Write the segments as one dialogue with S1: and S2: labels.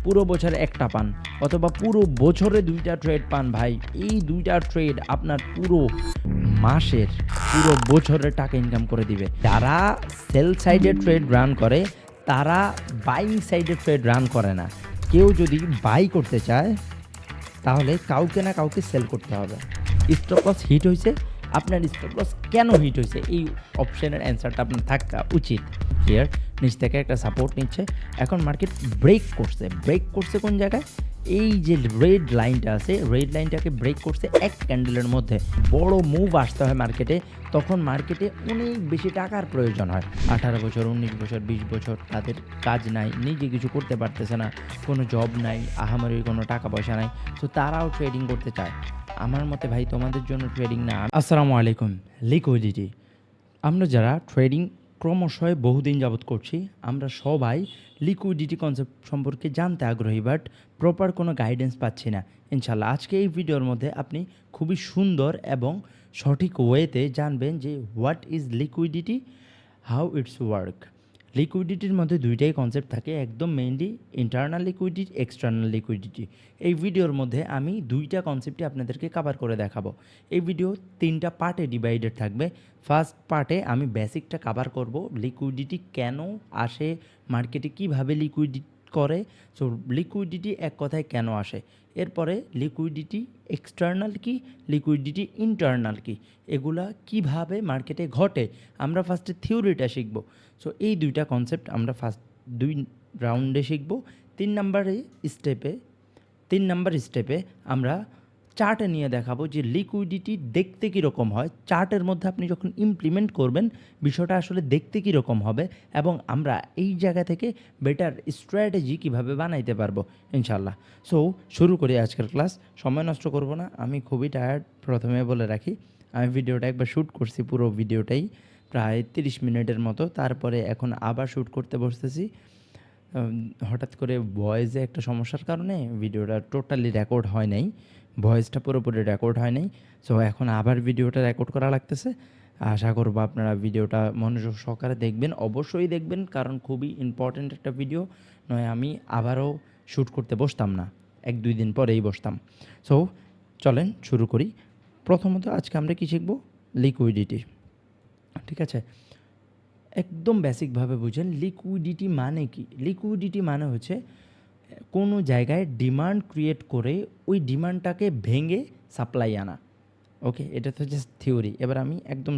S1: পুরো বছরে একটা পান অথবা পুরো বছরে 2টা ট্রেড পান ভাই, এই 2টা ট্রেড আপনার পুরো মাসের পুরো বছরের টাকা ইনকাম করে দিবে। যারা সেল সাইডে ট্রেড রান করে তারা বাইং সাইডে ট্রেড রান করে না। কেউ যদি বাই করতে চায় তাহলে কাউকে না কাউকে সেল করতে হবে। স্টপ লস হিট হয়েছে, আপনার স্টপ লস কেন হিট হয়েছে এই অপশনের অ্যান্সারটা আপনার থাকা উচিত। ক্লিয়ার? নিচ থেকে একটা সাপোর্ট নিচ্ছে, এখন মার্কেট ব্রেক করছে কোন জায়গায়? এই যে রেড লাইনটা আছে, রেড লাইনটাকে ব্রেক করছে এক ক্যান্ডেলের মধ্যে। বড় মুভ আসতে হয় মার্কেটে, তখন মার্কেটে অনেক বেশি টাকার প্রয়োজন হয়। 18 বছর, 19 বছর, 20 বছর তাদের কাজ নাই, নিজে কিছু করতে পারতেছে না, কোনো জব নাই, আহামরি কোনো টাকা পয়সা নাই, তো তারাও ট্রেডিং করতে চায়। আমার মতে ভাই তোমাদের জন্য ট্রেডিং না। আসসালামু আলাইকুম। লিকুইডিটি, আমরা যারা ট্রেডিং ক্রমশই বহুদিন যাবৎ করছি, আমরা সবাই লিকুইডিটি কনসেপ্ট সম্পর্কে জানতে আগ্রহী, বাট প্রপার কোনো গাইডেন্স পাচ্ছি না। ইনশাল্লাহ আজকে এই ভিডিওর মধ্যে আপনি খুবই সুন্দর এবং সঠিক ওয়েতে জানবেন যে what is liquidity, how it's work. লিকুইডিটির মধ্যে দুইটাই কনসেপ্ট থাকে, একদম mainly internal liquidity, external liquidity. এই ভিডিওর মধ্যে আমি দুইটা কনসেপ্টই আপনাদেরকে কভার করে দেখাবো। এই ভিডিও 3টা পার্টে ডিভাইডেড থাকবে। ফার্স্ট পার্টে আমি বেসিকটা কভার করব, লিকুইডিটি কেন আসে মার্কেটে, কিভাবে লিকুইডিটি করে, সো লিকুইডিটি এক কথায় কেন আসে। এরপরে লিকুইডিটি এক্সটার্নাল কি, লিকুইডিটি ইন্টারনাল কি, এগুলা কিভাবে মার্কেটে ঘটে, আমরা ফার্স্টে থিওরিটা শিখব। সো এই দুইটা কনসেপ্ট আমরা ফার্স্ট 2 রাউন্ডে শিখব। 3 নাম্বার স্টেপে আমরা চার্টে নিয়ে দেখাবো যে লিকুইডিটি দেখতে কীরকম হয়। চার্টের মধ্যে আপনি যখন ইমপ্লিমেন্ট করবেন বিষয়টা আসলে দেখতে কীরকম হবে, এবং আমরা এই জায়গা থেকে বেটার স্ট্র্যাটেজি কীভাবে বানাইতে পারবো ইনশাল্লাহ। সো শুরু করি আজকের ক্লাস, সময় নষ্ট করব না, আমি খুবই টায়ার্ড। প্রথমে বলে রাখি, আমি ভিডিওটা একবার শ্যুট করছি, পুরো ভিডিওটাই প্রায় 30 মিনিটের মতো, তারপরে এখন আবার শ্যুট করতে বসতেছি। হঠাৎ করে ভয়েসে একটা সমস্যার কারণে ভিডিওটা টোটালি রেকর্ড হয় নাই, ভয়েসটা পুরোপুরি রেকর্ড হয় নাই। সো এখন আবার ভিডিওটা রেকর্ড করা লাগতেছে। আশা করবো আপনারা ভিডিওটা মনোযোগ সহকারে দেখবেন, অবশ্যই দেখবেন, কারণ খুবই ইম্পর্ট্যান্ট একটা ভিডিও। নয় আমি আবারও শ্যুট করতে বসতাম না, 1-2 দিন পরেই বসতাম। সো চলেন শুরু করি। প্রথমত আজকে আমরা কি শিখব? লিকুইডিটি। ঠিক আছে, একদম বেসিকভাবে বুঝেন লিকুইডিটি মানে কি। লিকুইডিটি মানে হচ্ছে কোনো জায়গায় ডিমান্ড ক্রিয়েট করে ওই ডিমান্ডটাকে ভেঙে সাপ্লাই আনা। ওকে, এটা তো জাস্ট থিওরি। এবার আমি একদম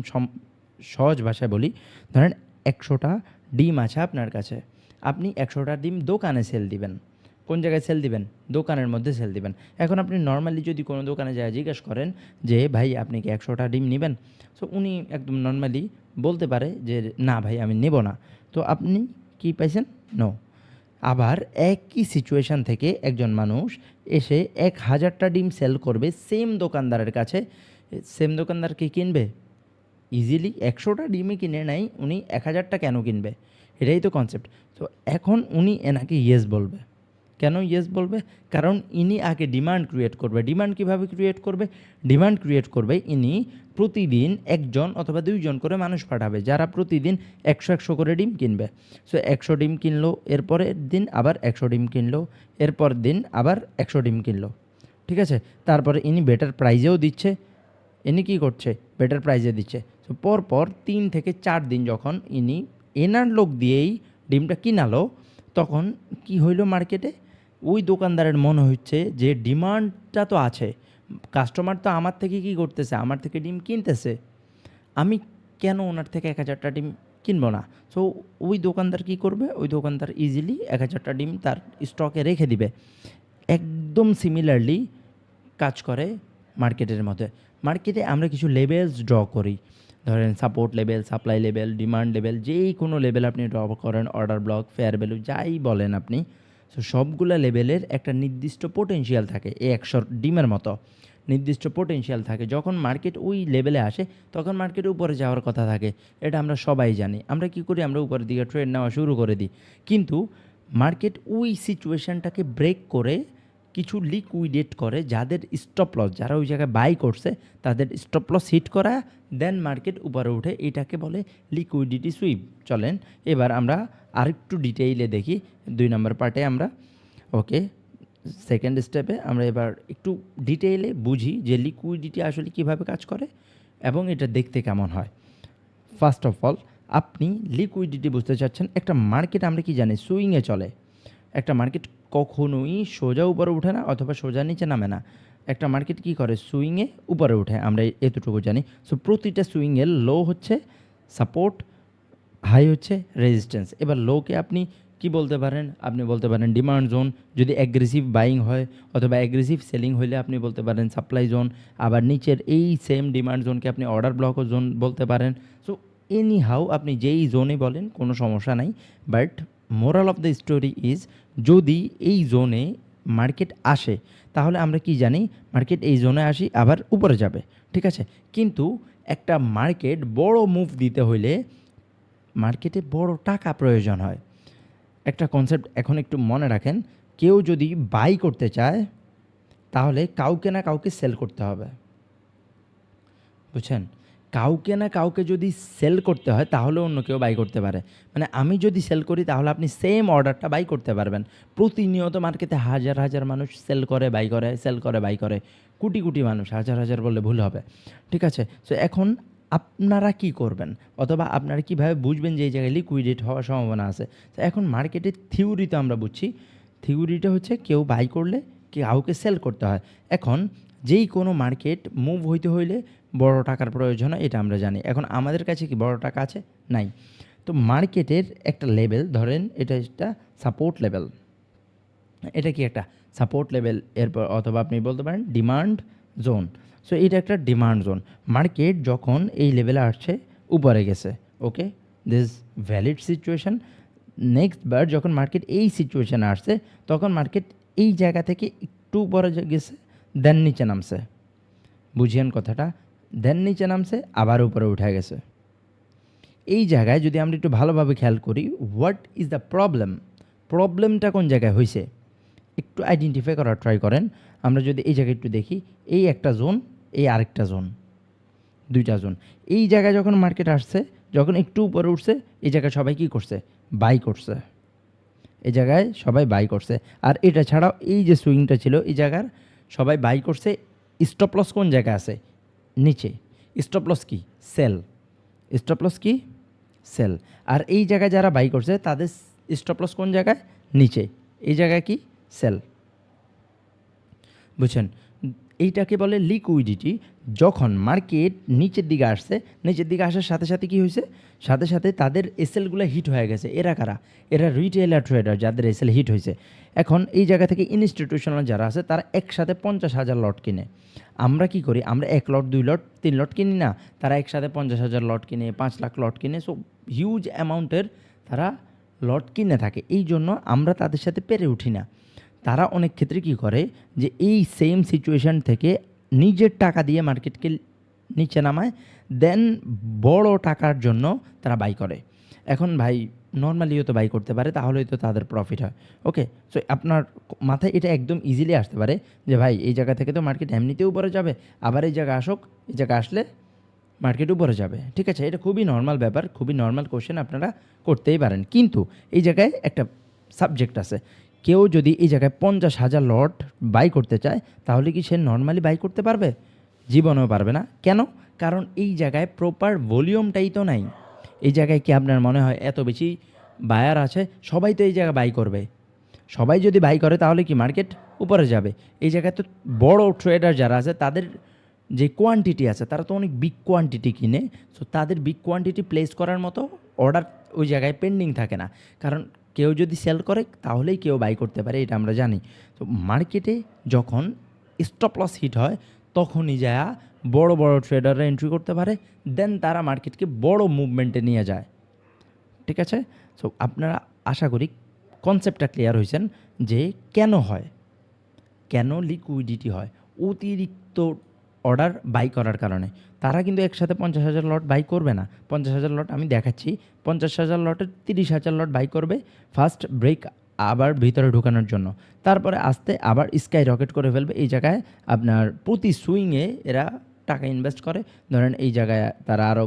S1: সহজ ভাষায় বলি, ধরেন 100টা ডিম আছে আপনার কাছে, আপনি 100টা ডিম দোকানে সেল দিবেন। কোন জায়গায় সেল দিবেন? দোকানের মধ্যে সেল দিবেন। এখন আপনি নর্মালি যদি কোনো দোকানে যায় জিজ্ঞেস করেন যে ভাই আপনি কি 100টা ডিম নেবেন, সো উনি একদম নর্মালি বলতে পারে যে না ভাই আমি নেব না। তো আপনি কি পাইছেন? নো। আবার একই সিচুয়েশান থেকে একজন মানুষ এসে 1000টা ডিম সেল করবে সেম দোকানদারের কাছে, সেম দোকানদার কি কিনবে? ইজিলি 100টা ডিমই কিনে নেয়, উনি 1000টা কেন কিনবে? এটাই তো কনসেপ্ট। তো এখন উনি এনাকে ইয়েস বলবে। কেন ইয়েস বলবে? কারণ ইনি আগে ডিমান্ড ক্রিয়েট করবে। ডিমান্ড কীভাবে ক্রিয়েট করবে? ডিমান্ড ক্রিয়েট করবে ইনি প্রতিদিন 1জন অথবা 2জন করে মানুষ পাঠাবে, যারা প্রতিদিন 100 করে ডিম কিনবে। সো 100 ডিম কিনলো, এরপরের দিন আবার 100 ডিম কিনলো, এরপর দিন আবার 100 ডিম কিনলো। ঠিক আছে, তারপরে ইনি বেটার প্রাইজেও দিচ্ছে। ইনি কী করছে? বেটার প্রাইজে দিচ্ছে। সো পরপর 3 থেকে 4 দিন যখন ইনি এনার লোক দিয়েই ডিমটা কিনালো, তখন কি হইলো মার্কেটে? ওই দোকানদারের মনে হচ্ছে যে ডিমান্ডটা তো আছে, কাস্টমার তো আমার থেকে কী করতেছে? আমার থেকে ডিম কিনতেছে, আমি কেন ওনার থেকে 1000টা ডিম কিনবো না? সো ওই দোকানদার কী করবে? ওই দোকানদার ইজিলি 1000টা ডিম তার স্টকে রেখে দিবে। একদম সিমিলারলি কাজ করে মার্কেটের মধ্যে। মার্কেটে আমরা কিছু লেভেলস ড্র করি, ধরেন support level, supply level, demand level, যেই কোনো লেভেল আপনি ড্র করেন, অর্ডার ব্লক, ফেয়ার ভ্যালু, যাই বলেন আপনি। সো সবগুলো লেভেলের একটা নির্দিষ্ট পোটেনশিয়াল থাকে, এই 100 ডিমের মতো নির্দিষ্ট পোটেনশিয়াল থাকে। যখন মার্কেট ওই লেভেলে আসে তখন মার্কেট উপরে যাওয়ার কথা থাকে, এটা আমরা সবাই জানি। আমরা কি করি? আমরা উপরের দিকে ট্রেড নেওয়া শুরু করে দিই, কিন্তু মার্কেট ওই সিচুয়েশানটাকে ব্রেক করে কিছু লিকুইডেট করে, যাদের স্টপ লস, যারা ওই জায়গায় বাই করছে তাদের স্টপ লস হিট করা, দেন মার্কেট উপরে উঠে, এটাকে বলে লিকুইডিটি সুইপ। চলেন এবার আমরা আরেকটু ডিটেইলে দেখি 2 নম্বর পার্টে আমরা। ওকে, সেকেন্ড স্টেপে আমরা এবার একটু ডিটেইলে বুঝি যে লিকুইডিটি আসলে কীভাবে কাজ করে এবং এটা দেখতে কেমন হয়। ফার্স্ট অফ অল, আপনি লিকুইডিটি বুঝতে চাচ্ছেন। একটা মার্কেট আমরা কি জানি, সুইংয়ে চলে। একটা মার্কেট কখনোই সোজা উপরে উঠে না অথবা সোজা নিচে নামে না। একটা মার্কেট কি করে, সুইংয়ে উপরে উঠে, আমরা এতটুকু জানি। সো প্রতিটা সুইংয়ের লো হচ্ছে সাপোর্ট, হাই হচ্ছে রেজিস্ট্যান্স। এবার লোকে আপনি কি বলতে পারেন, আপনি বলতে পারেন ডিমান্ড জোন যদি অ্যাগ্রেসিভ বাইং হয়, অথবা অ্যাগ্রেসিভ সেলিং হলে আপনি বলতে পারেন সাপ্লাই জোন। আবার নিচের এই সেম ডিমান্ড জোনকে আপনি অর্ডার ব্লক জোন বলতে পারেন। সো এনি হাউ আপনি যেই জোনে বলেন কোনো সমস্যা নাই। But moral of the story is, যদি এই জোনে মার্কেট আসে তাহলে আমরা কি জানি, মার্কেট এই জোনে আসি আবার উপরে যাবে, ঠিক আছে। কিন্তু একটা মার্কেট বড় মুভ দিতে হইলে মার্কেটে বড় টাকা প্রয়োজন হয়। একটা কনসেপ্ট এখন একটু মনে রাখেন, কেউ যদি বাই করতে চায় তাহলে কাউকে না কাউকে সেল করতে হবে, বুঝছেন। কাউকে না কাউকে যদি সেল করতে হয় তাহলে অন্য কেউ বাই করতে পারে। মানে আমি যদি সেল করি তাহলে আপনি সেম অর্ডারটা বাই করতে পারবেন। প্রতিনিয়ত মার্কেটে হাজার হাজার মানুষ সেল করে বাই করে, সেল করে বাই করে, কোটি কোটি মানুষ, হাজার হাজার বললে ভুল হবে, ঠিক আছে। সো এখন আপনারা কি করবেন, অথবা আপনারা কীভাবে বুঝবেন যে এই জায়গায় লিকুইডেট হওয়ার সম্ভাবনা আছে। তো এখন মার্কেটের থিওরিতে আমরা বুঝছি, থিওরিটা হচ্ছে কেউ বাই করলে কাউকে সেল করতে হয়। এখন যেই কোনো মার্কেট মুভ হইতে হইলে বড় টাকার প্রয়োজন হয়, এটা আমরা জানি। এখন আমাদের কাছে কি বড় টাকা আছে? নাই। তো মার্কেটের একটা লেভেল ধরেন, এটা একটা সাপোর্ট লেভেল, এটা কি একটা সাপোর্ট লেভেল, এরপর অথবা আপনি বলতে পারেন ডিমান্ড জোন। সো এটা একটা ডিমান্ড জোন। মার্কেট যখন এই লেভেলে আসছে, উপরে গেছে, ওকে, দিস ভ্যালিড সিচুয়েশান। নেক্সট বার যখন মার্কেট এই সিচুয়েশানে আসছে, তখন মার্কেট এই জায়গা থেকে একটু উপরে গেছে, দেন নিচে নামছে, বুঝিয়েন কথাটা, দেন নিচে নামছে, আবার উপরে উঠে গেছে। এই জায়গায় যদি আমরা একটু ভালোভাবে খেয়াল করি, হোয়াট ইজ দ্য প্রবলেম, প্রবলেমটা কোন জায়গায় হয়েছে একটু আইডেন্টিফাই করার ট্রাই করেন। আমরা যদি এই জায়গায় একটু দেখি, এই একটা জোন, এই আরেকটা জোন, দুইটা জোন। এই জায়গায় যখন মার্কেট আসছে, যখন একটু উপরে উঠছে, এই জায়গায় সবাই কী করছে, বাই করছে। এই জায়গায় সবাই বাই করছে। আর এটা ছাড়াও এই যে সুইংটা ছিল, এই জায়গার সবাই বাই করছে। স্টপ লস কোন জায়গায় আছে, নিচে। স্টপ লস কি, সেল। স্টপ লস কি, সেল। আর এই জায়গায় যারা বাই করছে তাদের স্টপ লস কোন জায়গায়, নিচে। এই জায়গায় কি, সেল, বুঝছেন। এইটাকে বলে লিকুইডিটি। যখন মার্কেট নিচের দিকে আসছে, নিচের দিকে আসার সাথে সাথে কী হয়েছে, সাথে সাথে তাদের এসএলগুলো হিট হয়ে গেছে। এরা কারা, এরা রিটেলার ট্রেডার, যাদের এসএল হিট হয়েছে। এখন এই জায়গা থেকে ইনস্টিটিউশনাল যারা আছে তারা একসাথে 50,000 লট কিনে। আমরা কি করি, আমরা 1 লট 2 লট 3 লট কিনি না, তারা একসাথে 50,000 লট কিনে, 5 লাখ লট কিনে। সো হিউজ অ্যামাউন্টের তারা লট কিনে থাকে। এই জন্য আমরা তাদের সাথে পেরে উঠি না। তারা অনেক ক্ষেত্রে কী করে, যে এই সেম সিচুয়েশান থেকে নিজের টাকা দিয়ে মার্কেটকে নিচে নামায়, দেন বড় টাকার জন্য তারা বাই করে। এখন ভাই নর্মালিও তো বাই করতে পারে, তাহলেই তো তাদের প্রফিট হয়। ওকে, সো আপনার মাথায় এটা একদম ইজিলি আসতে পারে যে ভাই এই জায়গা থেকে তো মার্কেট এমনিতেও উপরে যাবে, আবার এই জায়গা আসুক, এই জায়গা আসলে মার্কেট উপরে যাবে, ঠিক আছে। এটা খুবই নর্মাল ব্যাপার, খুবই নর্মাল কোশ্চেন, আপনারা করতেই পারেন। কিন্তু এই জায়গায় একটা সাবজেক্ট আছে। কেউ যদি এই জায়গায় 50,000 লট বাই করতে চায়, তাহলে কি সে নর্মালি বাই করতে পারবে? জীবনেও পারবে না। কেন? কারণ এই জায়গায় প্রপার ভলিউমটাই তো নাই। এই জায়গায় কি আপনার মনে হয় এত বেশি বায়ার আছে, সবাই তো এই জায়গায় বাই করবে? সবাই যদি বাই করে তাহলে কি মার্কেট উপরে যাবে? এই জায়গায় তো বড় ট্রেডার যারা আছে তাদের যে কোয়ান্টিটি আছে, তারা তো অনেক বিগ কোয়ান্টিটি কিনে। সো তাদের বিগ কোয়ান্টিটি প্লেস করার মতো অর্ডার ওই জায়গায় পেন্ডিং থাকে না। কারণ কেউ যদি সেল করে তাহলেই কেউ বাই করতে পারে, এটা আমরা জানি। তো মার্কেটে যখন স্টপ লস হিট হয়, তখনই যা বড় বড় ট্রেডাররা এন্ট্রি করতে পারে, দেন তারা মার্কেটকে বড় মুভমেন্টে নিয়ে যায়, ঠিক আছে। সো আপনারা আশা করি কনসেপ্টটা ক্লিয়ার হয়েছেন যে কেন হয়, কেন লিকুইডিটি হয়। অতিরিক্ত অর্ডার বাই করার কারণে। তারা কিন্তু একসাথে 50,000 লট বাই করবে না। 50,000 লট আমি দেখাচ্ছি, 50,000 লটের 30,000 লট বাই করবে ফার্স্ট ব্রেক আবার ভিতরে ঢোকানোর জন্য। তারপরে আস্তে আবার স্কাই রকেট করে ফেলবে। এই জায়গায় আপনার প্রতি সুইংয়ে এরা টাকা ইনভেস্ট করে। ধরেন এই জায়গায় তারা আরও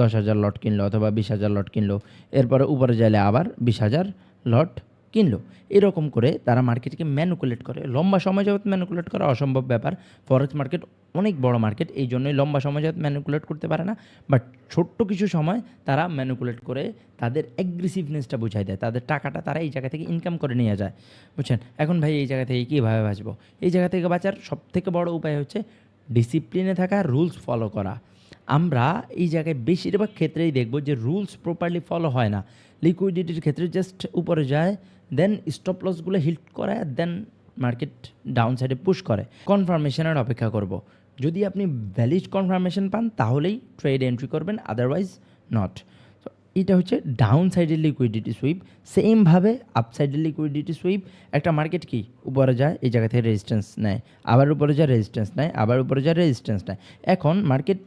S1: 10,000 লট কিনলো অথবা 20,000 লট কিনলো, এরপরে উপরে যাইলে আবার 20,000 লট কিনলো। এরকম করে তারা মার্কেটকে ম্যানিপুলেট করে। লম্বা সময় যাবত ম্যানিপুলেট করা অসম্ভব ব্যাপার। ফরেক্স মার্কেট অনেক বড় মার্কেট, এই জন্যই লম্বা সময় যাবত ম্যানিপুলেট করতে পারে না। বাট ছোট্ট কিছু সময় তারা ম্যানিপুলেট করে তাদের অ্যাগ্রেসিভনেসটা বুঝাই দেয়, তাদের টাকাটা তারা এই জায়গা থেকে ইনকাম করে নিয়ে যায়, বুঝছেন? এখন ভাই এই জায়গা থেকে কীভাবে বাঁচবো? এই জায়গা থেকে বাঁচার সবথেকে বড় উপায় হচ্ছে ডিসিপ্লিনে থাকা, রুলস ফলো করা। আমরা এই জায়গায় বেশিরভাগ ক্ষেত্রেই দেখব যে রুলস প্রপারলি ফলো হয় না। লিকুইডিটির ক্ষেত্রে জাস্ট উপরে যায়, দেন স্টপ লসগুলো হিট করে, দেন মার্কেট ডাউন সাইডে পুশ করে। কনফার্মেশনের অপেক্ষা করব। যদি আপনি ভ্যালিড কনফার্মেশন পান তাহলেই ট্রেড এন্ট্রি করবেন, আদারওয়াইজ নট। তো এটা হচ্ছে ডাউন সাইডের লিকুইডিটি সুইপ। সেমভাবে আপসাইডের লিকুইডিটি সুইপ, একটা মার্কেট কি উপরে যায়, এই জায়গা থেকে রেজিস্ট্যান্স নেয়, আবার উপরে যায় রেজিস্ট্যান্স নেয়, আবার উপরে যায় রেজিস্ট্যান্স নেয়। এখন মার্কেট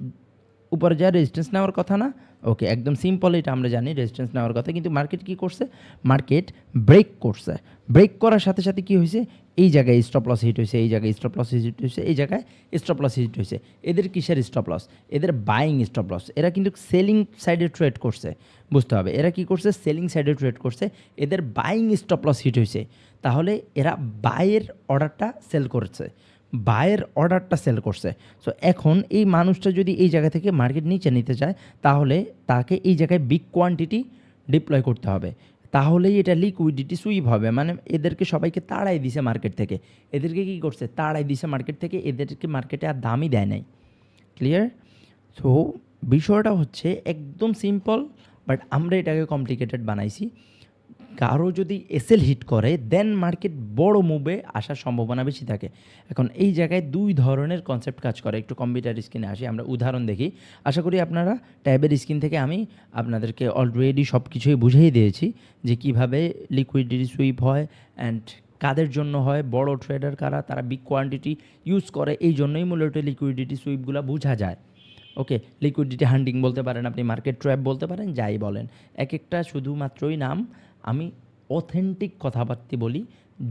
S1: উপরে যা রেজিস্ট্যান্স নেওয়ার কথা না, ওকে একদম সিম্পল, এটা আমরা জানি রেজিস্ট্যান্স নেওয়ার কথা, কিন্তু মার্কেট কী করছে? মার্কেট ব্রেক করছে। ব্রেক করার সাথে সাথে কী হয়েছে? এই জায়গায় স্টপ লস হিট হয়েছে, এই জায়গায় স্টপ লস হিট হয়েছে, এই জায়গায় স্টপ লস হিট হয়েছে। এদের কিসের স্টপ লস? এদের বাইং স্টপ লস। এরা কিন্তু সেলিং সাইডে ট্রেড করছে, বুঝতে হবে। এরা কী করছে? সেলিং সাইডে ট্রেড করছে, এদের বাইং স্টপ লস হিট হয়েছে। তাহলে এরা বাইয়ের অর্ডারটা সেল করছে, বায়ের অর্ডারটা সেল করছে। সো এখন এই মানুষটা যদি এই জায়গা থেকে মার্কেট নিচে নিতে চায়, তাহলে তাকে এই জায়গায় বিগ কোয়ান্টিটি ডিপ্লয় করতে হবে, তাহলেই এটা লিকুইডিটি সুইপ হবে। মানে এদেরকে সবাইকে তাড়াই দিছে মার্কেট থেকে। এদেরকে কী করছে? তাড়াই দিছে মার্কেট থেকে, এদেরকে মার্কেটে আর দামই দেয় নাই। ক্লিয়ার? সো বিষয়টা হচ্ছে একদম সিম্পল, বাট আমরা এটাকে কমপ্লিকেটেড বানাইছি। কারো যদি এসএল হিট করে, দেন মার্কেট বড় মুভে আসার সম্ভাবনা বেশি থাকে। এখন এই জায়গায় দুই ধরনের কনসেপ্ট কাজ করে। একটু কম্পিউটার স্ক্রিনে আসি, আমরা উদাহরণ দেখি। আশা করি আপনারা ট্যাবের স্ক্রিন থেকে আমি আপনাদেরকে অলরেডি সব কিছুই বুঝিয়ে দিয়েছি যে কীভাবে লিকুইডিটি সুইপ হয় অ্যান্ড কাদের জন্য হয়, বড় ট্রেডার কারা, তারা বিগ কোয়ান্টিটি ইউজ করে, এই জন্যই মূলত লিকুইডিটি সুইপগুলো বোঝা যায়। ওকে, লিকুইডিটি হান্টিং বলতে পারেন আপনি, মার্কেট ট্র্যাপ বলতে পারেন, যাই বলেন। এক একটা শুধুমাত্রই নাম। আমি অথেন্টিক কথাবার্তা বলি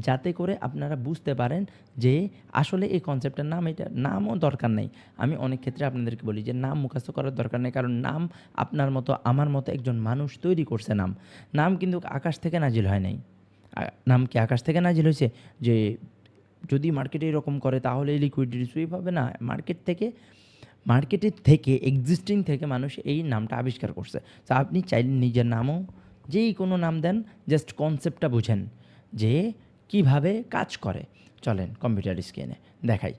S1: যাতে করে আপনারা বুঝতে পারেন যে আসলে এই কনসেপ্টের নাম, এটা নামও দরকার নেই। আমি অনেক ক্ষেত্রে আপনাদেরকে বলি যে নাম মুখস্থ করার দরকার নেই, কারণ নাম আপনার মতো আমার মতো একজন মানুষ তৈরি করছে। নাম কিন্তু আকাশ থেকে নাজিল হয় নাই। নাম কি আকাশ থেকে নাজিল হয়েছে যে যদি মার্কেটে এরকম করে তাহলে লিকুইডিটি সুইপ হবে? না, মার্কেটের থেকে এক্সিস্টিং থেকে মানুষ এই নামটা আবিষ্কার করছে। তো আপনি চাইলে নিজের নামও যেই কোনো নাম দেন, জাস্ট কনসেপ্টটা বুঝেন যে কিভাবে কাজ করে। চলেন কম্পিউটার স্ক্রিনে দেখাই।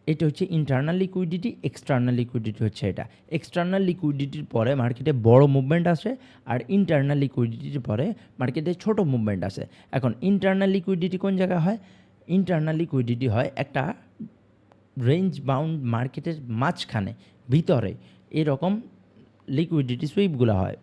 S1: এটা হচ্ছে ইন্টারনাল লিকুইডিটি, এক্সটার্নাল লিকুইডিটি হচ্ছে এটা। এক্সটার্নাল লিকুইডিটির পরে মার্কেটে বড় মুভমেন্ট আসে, আর ইন্টারনাল লিকুইডিটির পরে মার্কেটে ছোট মুভমেন্ট আসে। এখন ইন্টারনাল লিকুইডিটি কোন জায়গায় হয়? ইন্টারনাল লিকুইডিটি হয় একটা রেঞ্জ বাউন্ড মার্কেটের মাঝখানে, ভিতরে এরকম লিকুইডিটি সুইপগুলো হয়।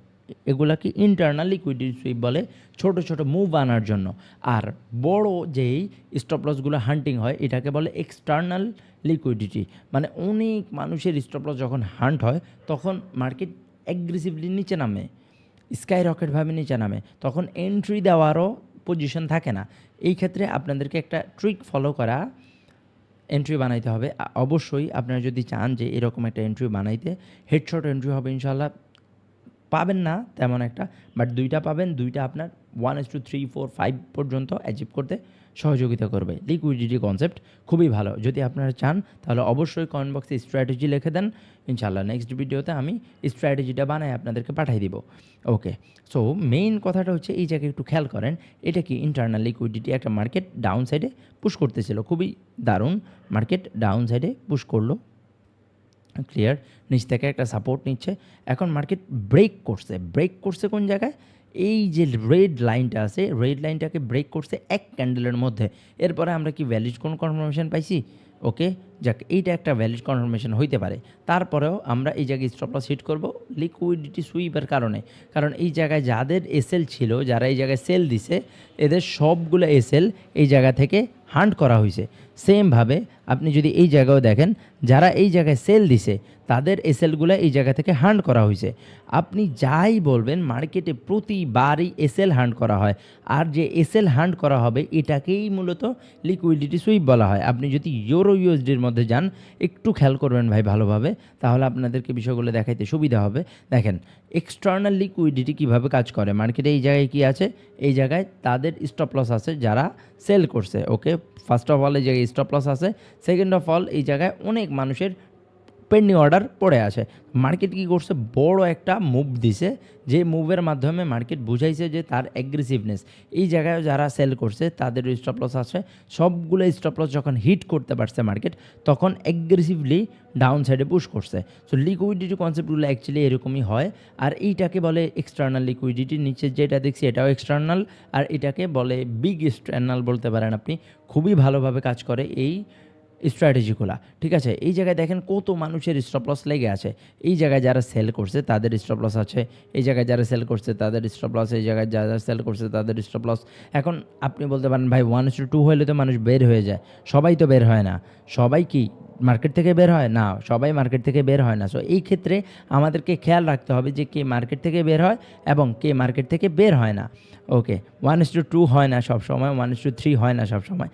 S1: এগুলাকে ইন্টারনাল লিকুইডিটি সুইপ বলে, ছোট ছোট মুভ আনার জন্য। আর বড় যেই স্টপ লসগুলো হান্টিং হয়, এটাকে বলে এক্সটার্নাল লিকুইডিটি। মানে অনেক মানুষের স্টপ লস যখন হান্ট হয়, তখন মার্কেট অ্যাগ্রেসিভলি নিচে নামে, স্কাই রকেটভাবে নিচে নামে, তখন এন্ট্রি দেওয়ারও পজিশন থাকে না। এই ক্ষেত্রে আপনাদেরকে একটা ট্রিক ফলো করা, এন্ট্রি বানাইতে হবে। অবশ্যই আপনারা যদি চান যে এরকম একটা এন্ট্রি বানাইতে, হেডশট এন্ট্রি হবে ইনশাল্লাহ, পাবেন না তেমন একটা, বাট দুইটা পাবেন। দুইটা আপনার 1:3, 4, 5 পর্যন্ত অ্যাচিভ করতে সহযোগিতা করবে। লিকুইডিটি কনসেপ্ট খুবই ভালো। যদি আপনারা চান তাহলে অবশ্যই কমেন্ট বক্সে স্ট্র্যাটেজি লিখে দেন, ইনশাল্লাহ নেক্সট ভিডিওতে আমি স্ট্র্যাটেজিটা বানাই আপনাদেরকে পাঠিয়ে দিব। ওকে, সো মেইন কথাটা হচ্ছে এই জায়গায় একটু খেয়াল করেন, এটা কি ইন্টারনাল লিকুইডিটি। একটা মার্কেট ডাউন সাইডে পুশ করতেছিল, খুবই দারুণ, মার্কেট ডাউন সাইডে পুশ করলো, ক্লিয়ার, নিচ থেকে একটা সাপোর্ট নিচ্ছে। এখন মার্কেট ব্রেক করছে কোন জায়গায়? এই যে রেড লাইনটা আছে, রেড লাইনটাকে ব্রেক করছে এক ক্যান্ডেলের মধ্যে। এরপরে আমরা কি ভ্যালিড কোন কনফার্মেশন পাইছি? ওকে, যাক, এইটা একটা ভ্যালিড কনফার্মেশন হইতে পারে। তারপরেও আমরা এই জায়গায় স্টপ লস হিট করব লিকুইডিটি সুইপের কারণে। কারণ এই জায়গায় যাদের এসএল ছিল, যারা এই জায়গায় সেল দিছে, এদের সবগুলো এসএল এই জায়গা থেকে হান্ট করা হয়েছে। সেমভাবে আপনি যদি এই জায়গাও দেখেন, যারা এই জায়গায় সেল দিছে তাদের এসএলগুলো এই জায়গা থেকে হান্ট করা হয়েছে। আপনি যাই বলবেন, মার্কেটে প্রতিবারই এসএল হান্ট করা হয়। আর যে এসএল হান্ট করা হবে এটাকেই মূলত লিকুইডিটি সুইপ বলা হয়। আপনি যদি ইউরো ইউএসডির মধ্যে যান, একটু খেয়াল করবেন ভাই ভালোভাবে, তাহলে আপনাদেরকে বিষয়গুলো দেখাইতে সুবিধা হবে। দেখেন এক্সটার্নাল লিকুইডিটি কীভাবে কাজ করে। মার্কেটে এই জায়গায় কি আছে, এই জায়গায় তাদের স্টপ লস আছে যারা সেল করছে। ওকে, ফার্স্ট অফ অল এই জায়গায় স্টপ লস আছে, সেকেন্ড অফ অল এই জায়গায় অনেক মানুষের পেন্ডিং অর্ডার পড়ে আছে। মার্কেট কী করছে, বড় একটা মুভ দিছে, যে মুভের মাধ্যমে মার্কেট বুঝাইছে যে তার অ্যাগ্রেসিভনেস। এই জায়গায় যারা সেল করছে তাদের স্টপ লস আছে, সবগুলো স্টপ লস যখন হিট করতে পারছে মার্কেট, তখন অ্যাগ্রেসিভলি ডাউন সাইডে পুশ করছে। সো লিকুইডিটি কনসেপ্টগুলো অ্যাকচুয়ালি এরকমই হয়। আর এইটাকে বলে এক্সটার্নাল লিকুইডিটি। নিচে যেটা দেখছি এটাও এক্সটার্নাল, আর এটাকে বলে বিগ এক্সটার্নাল বলতে পারেন আপনি। খুবই ভালোভাবে কাজ করে এই স্ট্র্যাটেজিগুলো, ঠিক আছে। এই জায়গায় দেখেন কত মানুষের স্টপ লস লেগে আছে। এই জায়গায় যারা সেল করছে তাদের স্টপ লস আছে, এই জায়গায় যারা সেল করছে তাদের স্টপ লস, এই জায়গায় যারা সেল করছে তাদের স্টপ লস। এখন আপনি বলতে পারেন ভাই 1:2 হলে তো মানুষ বের হয়ে যায়। সবাই তো বের হয় না। সবাই কি মার্কেট থেকে বের হয় না? সবাই মার্কেট থেকে বের হয় না। সো এই ক্ষেত্রে আমাদেরকে খেয়াল রাখতে হবে যে কে মার্কেট থেকে বের হয় এবং কে মার্কেট থেকে বের হয় না। ওকে, 1:2 হয় না সবসময়, 1:3 হয় না সবসময়।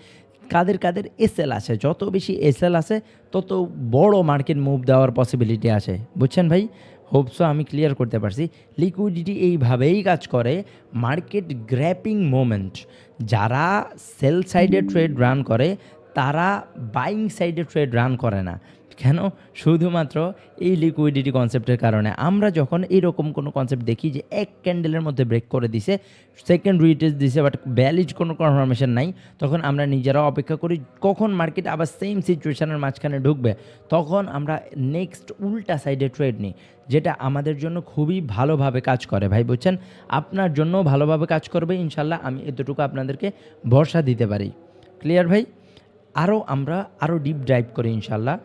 S1: কাদের কাদের এসএল আছে, যত বেশি এসএল আছে তত বড় মার্কেট মুভ দেওয়ার পসিবিলিটি আছে। বুঝছেন ভাই? হোপসো আমি ক্লিয়ার করতে পারছি। লিকুইডিটি এইভাবেই কাজ করে। মার্কেট গ্র্যাপিং মোমেন্ট, যারা সেল সাইডে ট্রেড রান করে তারা বাইং সাইডে ট্রেড রান করে না। কেন? শুধুমাত্র এই লিকুইডিটি কনসেপ্টের কারণে। আমরা যখন এইরকম কোনো কনসেপ্ট দেখি যে এক ক্যান্ডেলের মধ্যে ব্রেক করে দিছে, সেকেন্ড রিটেস্ট দিছে, বাট ভ্যালিড কোনো কনফার্মেশন নাই, তখন আমরা নিজেরাও অপেক্ষা করি কখন মার্কেট আবার সেম সিচুয়েশনের মাঝখানে ঢুকবে, তখন আমরা নেক্সট উল্টা সাইডে ট্রেড নিই, যেটা আমাদের জন্য খুবই ভালোভাবে কাজ করে ভাই। বুঝছেন? আপনার জন্য ভালোভাবে কাজ করবে ইনশাল্লাহ, আমি এতটুকু আপনাদেরকে ভরসা দিতে পারি। ক্লিয়ার ভাই? আমরা আরও ডিপ ড্রাইভ করি ইনশাল্লাহ।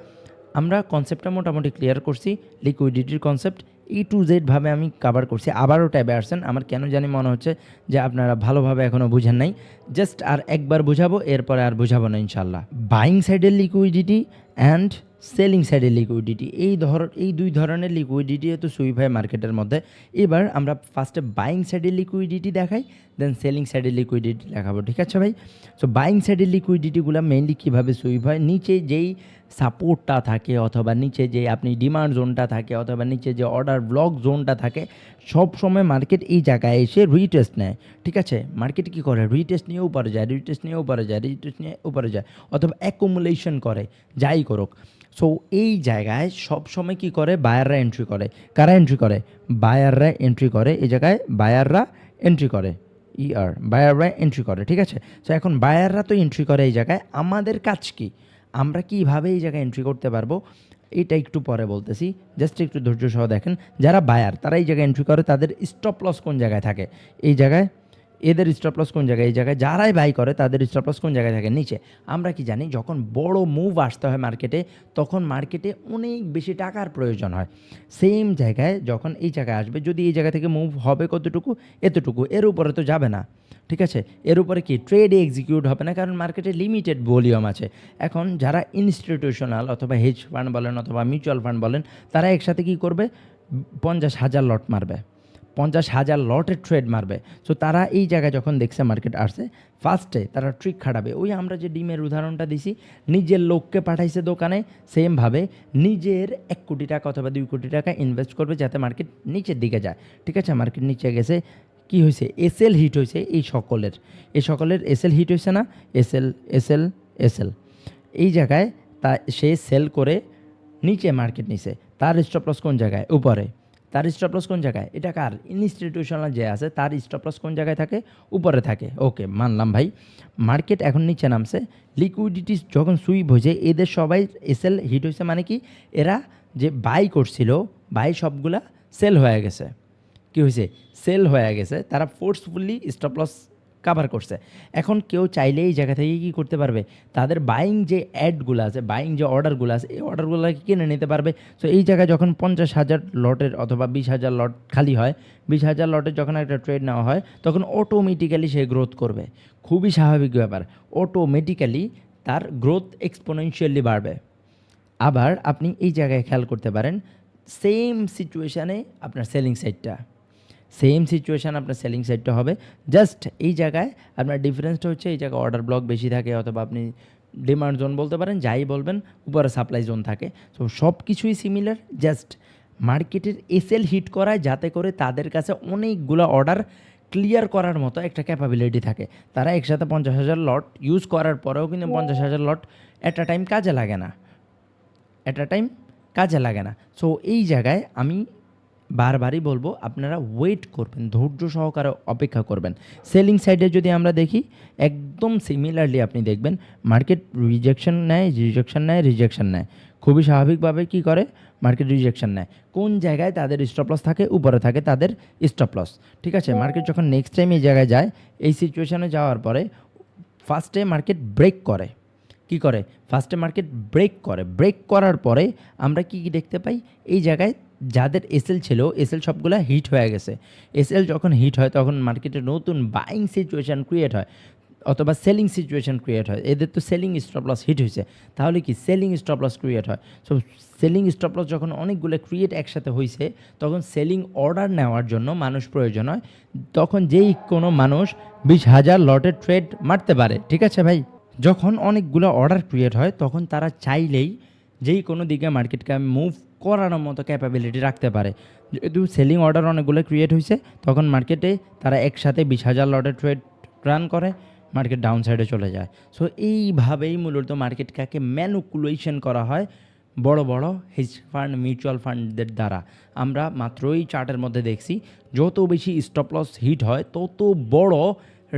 S1: আমরা কনসেপ্টটা মোটামুটি ক্লিয়ার করছি। লিকুইডিটির কনসেপ্ট A to Z ভাবে আমি কাভার করছি। আবারও ট্যাবে আসছেন, আমার কেন জানি মনে হচ্ছে যে আপনারা ভালোভাবে এখনও বুঝেন নাই। জাস্ট আর একবার বুঝাবো, এরপরে আর বুঝাবো না ইনশাল্লাহ। বাইং সাইডের লিকুইডিটি অ্যান্ড সেলিং সাইডের লিকুইডিটি, এই দুই ধরনের লিকুইডিটি তো সুইপ হয় মার্কেটের মধ্যে। এবার আমরা ফার্স্টে বাইং সাইডের লিকুইডিটি দেখাই, দেন সেলিং সাইডের লিকুইডিটি দেখাবো, ঠিক আছে ভাই? সো বাইং সাইডের লিকুইডিটিগুলো মেইনলি কীভাবে সুইপ হয়, নিচে যেই সাপোর্টটা থাকে অথবা নিচে যে আপনি ডিমান্ড জোনটা থাকে অথবা নিচে যে অর্ডার ব্লক জোনটা থাকে, সব সময় মার্কেট এই জায়গায় এসে রিটেস্ট নেয়, ঠিক আছে। মার্কেট কী করে, রিটেস্ট নিয়ে উপরে যায়, রিটেস্ট নিয়ে উপরে যায়, রিটেস্ট নিয়ে উপরে যায়, অথবা অ্যাকুমুলেশন করে, যাই করুক। সো এই জায়গায় সব সময় কী করে, বায়াররা এন্ট্রি করে। কারা এন্ট্রি করে? বায়াররা এন্ট্রি করে। এই জায়গায় বায়াররা এন্ট্রি করে, বায়াররা এন্ট্রি করে, ঠিক আছে। সো এখন বায়াররা তো এন্ট্রি করে এই জায়গায়, আমাদের কাজ কি, আমরা কীভাবে এই জায়গায় এন্ট্রি করতে পারবো এটা একটু পরে বলতেছি, জাস্ট একটু ধৈর্য সহ দেখেন। যারা বায়ার তারা এই জায়গায় এন্ট্রি করে, তাদের স্টপ লস কোন জায়গায় থাকে, এই জায়গায়। এদের স্টপ লস কোন জায়গায়, এই জায়গায়। যারাই বাই করে তাদের স্টপ লস কোন জায়গায় থাকে, নিচে। আমরা কি জানি, যখন বড় মুভ আসতে হয় মার্কেটে, তখন মার্কেটে অনেক বেশি টাকার প্রয়োজন হয়। সেম জায়গায় যখন এই জায়গায় আসবে, যদি এই জায়গা থেকে মুভ হবে কতটুকু, এতটুকু, এর উপরে তো যাবে না, ঠিক আছে। এর উপরে কি ট্রেড এক্সিকিউট হবে না, কারণ মার্কেটে লিমিটেড ভলিউম আছে। এখন যারা ইনস্টিটিউশনাল অথবা হেজ ফান্ড বলেন অথবা মিউচুয়াল ফান্ড বলেন, তারা একসাথে কি করবে, 50,000 লট মারবে, 50,000 লটের ট্রেড মারবে। সো তারা এই জায়গায় যখন দেখছে মার্কেট আসছে, ফার্স্টে তারা ট্রিক খাটাবে। ওই আমরা যে ডিমের উদাহরণটা দিছি, নিজের লোককে পাঠাইছে দোকানে, সেমভাবে নিজের 1 কোটি টাকা অথবা 2 কোটি টাকা ইনভেস্ট করবে যাতে মার্কেট নিচের দিকে যায়, ঠিক আছে। মার্কেট নিচে গেছে, কি হয়েছে, এসএল হিট হয়েছে, এই সকলের এসএল হিট হয়েছে না, এসএল এই জায়গায় সে সেল করে নিচে মার্কেট নিছে, তার স্টপ লস কোন জায়গায়, উপরে। তার স্টপ লস কোন জায়গায়, এটা কার, ইনস্টিটিউশনাল যে আছে তার স্টপ লস কোন জায়গায় থাকে, উপরে থাকে। ওকে, মানলাম ভাই। মার্কেট এখন নিচে নামছে, লিকুইডিটি যখন সুইপ হয়েছে, এদের সবাই এসএল হিট হয়েছে, মানে কি, এরা যে বাই করছিল, বাই সবগুলা সেল হয়ে গেছে। কী হয়েছে, সেল হয়ে গেছে, তারা ফোর্সফুলি স্টপ লস কাভার করছে। এখন কেউ চাইলে এই জায়গা থেকে কী করতে পারবে, তাদের বাইং যে অ্যাডগুলো আছে, বাইং যে অর্ডারগুলো আছে, এই অর্ডারগুলোকে কিনে নিতে পারবে। সো এই জায়গায় যখন 50,000 লটের অথবা 20,000 লট খালি হয়, 20,000 লটের যখন একটা ট্রেড নেওয়া হয়, তখন অটোমেটিক্যালি সে গ্রোথ করবে। খুবই স্বাভাবিক ব্যাপার, অটোমেটিক্যালি তার গ্রোথ এক্সপোনেনশিয়ালি বাড়বে। আবার আপনি এই জায়গায় খেয়াল করতে পারেন, সেম সিচুয়েশানে আপনার সেলিং সাইডটা, সেম সিচুয়েশান আপনার সেলিং সাইডটা হবে। জাস্ট এই জায়গায় আপনার ডিফারেন্সটা হচ্ছে এই জায়গায় অর্ডার ব্লক বেশি থাকে, অথবা আপনি ডিমান্ড জোন বলতে পারেন, যাই বলবেন, উপরে সাপ্লাই জোন থাকে। সো সব কিছুই সিমিলার, জাস্ট মার্কেটের এসএল হিট করায় যাতে করে তাদের কাছে অনেকগুলো অর্ডার ক্লিয়ার করার মতো একটা ক্যাপাবিলিটি থাকে। তারা একসাথে 50,000 লট ইউজ করার পরেও কিন্তু 50,000 লট অ্যাট আ টাইম কাজে লাগে না, সো এই জায়গায় আমি বারবারই বলবো আপনারা ওয়েট করবেন, ধৈর্য সহকারে অপেক্ষা করবেন। সেলিং সাইডে যদি আমরা দেখি, একদম সিমিলারলি আপনি দেখবেন মার্কেট রিজেকশন নেয়। খুবই স্বাভাবিকভাবে কী করে, মার্কেট রিজেকশন নেয়। কোন জায়গায় তাদের স্টপ লস থাকে, উপরে থাকে তাদের স্টপ লস। ঠিক আছে, মার্কেট যখন নেক্সট টাইম এই জায়গায় যায়, এই সিচুয়েশনে যাওয়ার পরে ফার্স্টে মার্কেট ব্রেক করে। কি করে, ফার্স্টে মার্কেট ব্রেক করার পরে আমরা কি দেখতে পাই, এই জায়গায় যাদের এসএল ছিল, এসএল সবগুলো হিট হয়ে গেছে। এসএল যখন হিট হয় তখন মার্কেটে নতুন বাইং সিচুয়েশান ক্রিয়েট হয়, অথবা সেলিং সিচুয়েশান ক্রিয়েট হয়। এদের তো সেলিং স্টপ লস হিট হয়েছে, তাহলে কি সেলিং স্টপ লস ক্রিয়েট হয়। সো সেলিং স্টপ লস যখন অনেকগুলো ক্রিয়েট একসাথে হয়েছে, তখন সেলিং অর্ডার নেওয়ার জন্য মানুষ প্রয়োজন হয়। তখন যেই কোনো মানুষ 20,000 লটের ট্রেড মারতে পারে। ঠিক আছে ভাই, যখন অনেকগুলো অর্ডার ক্রিয়েট হয় তখন তারা চাইলেই যেই কোনো দিকে মার্কেটকে মুভ করানোর মতো ক্যাপাবিলিটি রাখতে পারে। যেহেতু সেলিং অর্ডার অনেকগুলো ক্রিয়েট হয়েছে, তখন মার্কেটে তারা একসাথে 20,000 লটের ট্রেড রান করে, মার্কেট ডাউন সাইডে চলে যায়। সো এইভাবেই মূলত মার্কেটটাকে ম্যানুপুলেশন করা হয় বড় বড় হেজ ফান্ড, মিউচুয়াল ফান্ডদের দ্বারা। আমরা মাত্রই চার্টের মধ্যে দেখছি, যত বেশি স্টপ লস হিট হয় তত বড়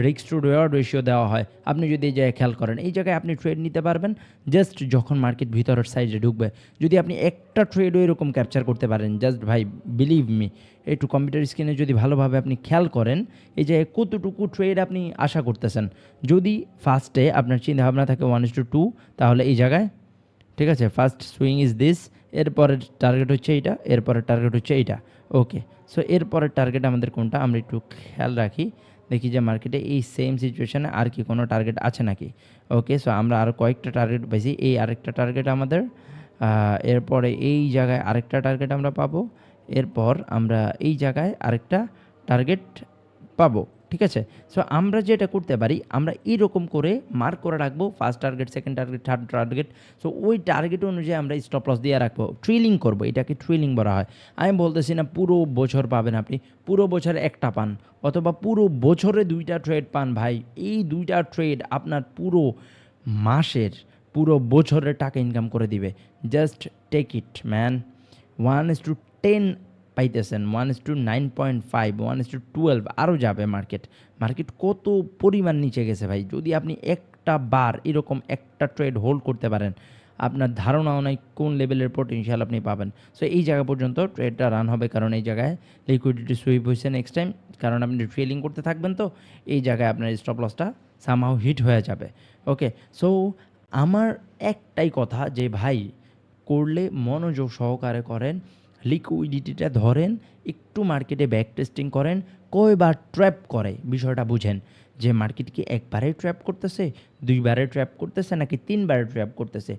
S1: রিস্ক টু রিওয়ার্ড রেশিও দেওয়া হয়। আপনি যদি এই জায়গায় খেয়াল করেন, এই জায়গায় আপনি ট্রেড নিতে পারবেন জাস্ট যখন মার্কেট ভিতরের সাইডে ঢুকবে। যদি আপনি একটা ট্রেডও এরকম ক্যাপচার করতে পারেন, জাস্ট ভাই বিলিভ মি, একটু কম্পিউটার স্ক্রিনে যদি ভালোভাবে আপনি খেয়াল করেন, এই যে কতটুকু ট্রেড আপনি আশা করতেছেন। যদি ফার্স্টে আপনার চিন্তাভাবনা থাকে 1:2, তাহলে এই জায়গায়, ঠিক আছে, ফার্স্ট সুইং ইজ দিস, এরপরের টার্গেট হচ্ছে এইটা, এরপরের টার্গেট হচ্ছে এইটা। ওকে, সো এরপরের টার্গেট আমাদের কোনটা, আমরা একটু খেয়াল রাখি, দেখি যে মার্কেটে এই সেম সিচুয়েশানে আর কি কোনো টার্গেট আছে নাকি। ওকে, সো আমরা আরও কয়েকটা টার্গেট পাইছি। এই আরেকটা টার্গেট আমাদের, এরপরে এই জায়গায় আরেকটা টার্গেট আমরা পাবো, এরপর আমরা এই জায়গায় আরেকটা টার্গেট পাবো। ঠিক আছে, সো আমরা যেটা করতে পারি, আমরা এরকম করে মার্ক করে রাখবো, first target, second target, third target. So ওই টার্গেট অনুযায়ী আমরা স্টপ লস দিয়ে রাখবো, ট্রেলিং করবো। এটাকে ট্রেলিং বলা হয়। আমি বলতেছি না পুরো বছর পাবেন আপনি, পুরো বছরে একটা পান, অথবা পুরো বছরে 2টা ট্রেড পান। ভাই, এই 2টা ট্রেড আপনার পুরো মাসের, পুরো বছরের টাকা ইনকাম করে দিবে। Just take it man. 1:10 পাইতেছেন, 1:9.5, 1:12, আরও যাবে মার্কেট। মার্কেট কত পরিমাণ নিচে গেছে ভাই। যদি আপনি একটা বার এরকম একটা ট্রেড হোল্ড করতে পারেন, আপনার ধারণাও নাই কোন লেভেলের পোটেনশিয়াল আপনি পাবেন। সো এই জায়গা পর্যন্ত ট্রেডটা রান হবে, কারণ এই জায়গায় লিকুইডিটি সুইপ হয়েছে নেক্সট টাইম, কারণ আপনি ট্রেলিং করতে থাকবেন, তো এই জায়গায় আপনার স্টপ লসটা সামহাও হিট হয়ে যাবে। ওকে, সো আমার একটাই কথা যে ভাই, করলে মনোযোগ সহকারে করেন, লিকুইডিটিটা ধরেন, একটু মার্কেটে ব্যাক টেস্টিং করেন, কয়বার ট্র্যাপ করে বিষয়টা বুঝেন, যে মার্কেট কি একবারে ট্র্যাপ করতেছে, 2বারে ট্র্যাপ করতেছে, নাকি 3বারে ট্র্যাপ করতেছে।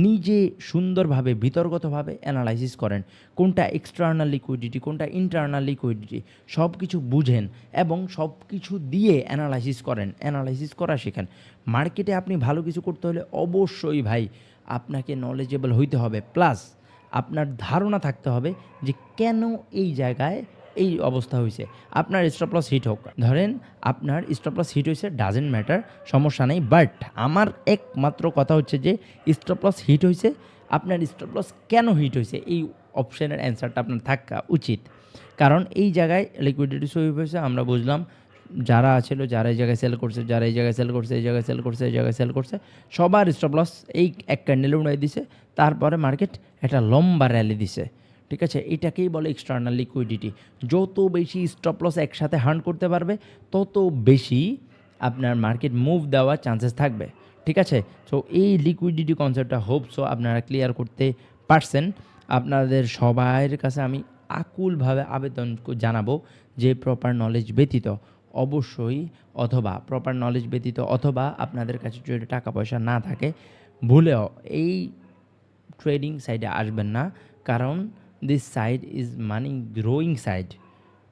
S1: নিজে সুন্দরভাবে বিতর্কতভাবে অ্যানালাইসিস করেন, কোনটা এক্সটার্নাল লিকুইডিটি, কোনটা ইন্টারনাল লিকুইডিটি, সব কিছু বুঝেন এবং সব কিছু দিয়ে অ্যানালাইসিস করেন, অ্যানালাইসিস করা শেখেন। মার্কেটে আপনি ভালো কিছু করতে হলে অবশ্যই ভাই আপনাকে নলেজেবল হইতে হবে, প্লাস আপনার ধারণা থাকতে হবে যে কেন এই জায়গায় এই অবস্থা হয়েছে। আপনার স্টপ লস হিট হোক, ধরেন আপনার স্টপ লস হিট হয়েছে, ডাজেন্ট ম্যাটার, সমস্যা নেই। বাট আমার একমাত্র কথা হচ্ছে যে স্টপ লস হিট হয়েছে, আপনার স্টপ লস কেন হিট হয়েছে, এই অপশানের অ্যান্সারটা আপনার থাকা উচিত। কারণ এই জায়গায় লিকুইডিটি সুইপ হয়েছে, আমরা বুঝলাম যারা ছিল, যারা এই জায়গায় সেল করছে, যারা এই জায়গায় সেল করছে, এই জায়গায় সেল করছে, এই জায়গায় সেল করছে, সবার স্টপ লস এই এক ক্যান্ডেলে উড়াই দিছে। তারপরে মার্কেট একটা লম্বা র্যালি দিছে। ঠিক আছে, এটাকেই বলে এক্সটার্নাল লিকুইডিটি। যত বেশি স্টপ লস একসাথে হার্ন করতে পারবে, তত বেশি আপনার মার্কেট মুভ দেওয়ার চান্সেস থাকবে। ঠিক আছে, সো এই লিকুইডিটি কনসেপ্টটা হোপসো আপনারা ক্লিয়ার করতে পারছেন। আপনাদের সবার কাছে আমি আকুলভাবে আবেদন জানাবো যে প্রপার নলেজ ব্যতীত অবশ্যই, অথবা প্রপার নলেজ ব্যতীত, অথবা আপনাদের কাছে যদি টাকা পয়সা না থাকে, ভুলেও এই ট্রেডিং সাইডে আসবেন না। কারণ this side is money growing side.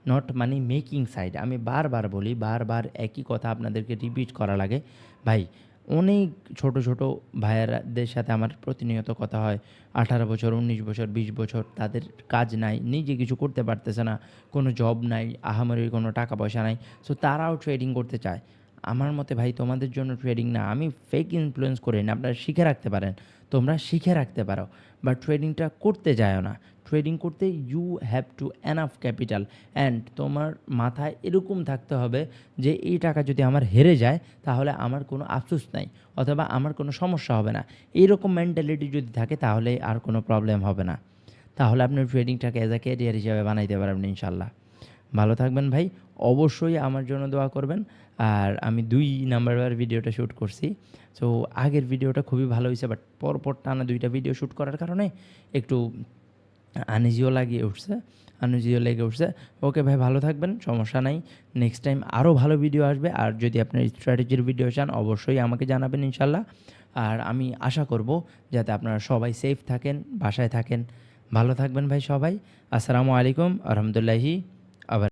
S1: Not money making side. আমি বারবার বলি, বারবার একই কথা আপনাদেরকে রিপিট করা লাগে। ভাই অনেক ছোট ছোট ভাইয়েরাদের সাথে আমার প্রতিনিয়ত কথা হয়, 18 বছর, 19 বছর, 20 বছর, তাদের কাজ নাই, নিজে কিছু করতে পারতেছে না, কোনো জব নাই, আহামরি কোনো টাকা পয়সা নাই, সো তারাও ট্রেডিং করতে চায়। আমার মতে ভাই তোমাদের জন্য ট্রেডিং না, আমি ফেক ইনফ্লুয়েন্স করি না, আপনারা শিখে রাখতে পারেন, তোমরা শিখে রাখতে পারো, বাট ট্রেডিংটা করতে যাও না। ট্রেডিং করতে you have to enough capital, and তোমার মাথায় এরকম থাকতে হবে যে এই টাকা যদি আমার হেরে যায় তাহলে আমার কোনো আফসোস নাই, অথবা আমার কোনো সমস্যা হবে না। এইরকম মেন্টালিটি যদি থাকে তাহলে আর কোনো প্রবলেম হবে না। তাহলে আপনি ট্রেডিংটাকে অ্যাজ আ ক্যারিয়ার হিসাবে বানাইতে পারবেন ইনশাল্লাহ। ভালো থাকবেন ভাই, অবশ্যই আমার জন্য দোয়া করবেন। আর আমি 2 নাম্বারবার ভিডিওটা শ্যুট করছি, সো আগের ভিডিওটা খুবই ভালো হয়েছে, বাট পরপর টানা 2টা ভিডিও শ্যুট করার কারণে একটু আনইজিও লেগে উঠছে। ওকে ভাই, ভালো থাকবেন, সমস্যা নাই। নেক্সট টাইম আরও ভালো ভিডিও আসবে, আর যদি আপনার স্ট্র্যাটেজির ভিডিও চান অবশ্যই আমাকে জানাবেন ইনশাল্লাহ। আর আমি আশা করব যাতে আপনারা সবাই সেফ থাকেন, বাসায় থাকেন। ভালো থাকবেন ভাই সবাই। আসসালামু আলাইকুম আ রহমতুল্লাহি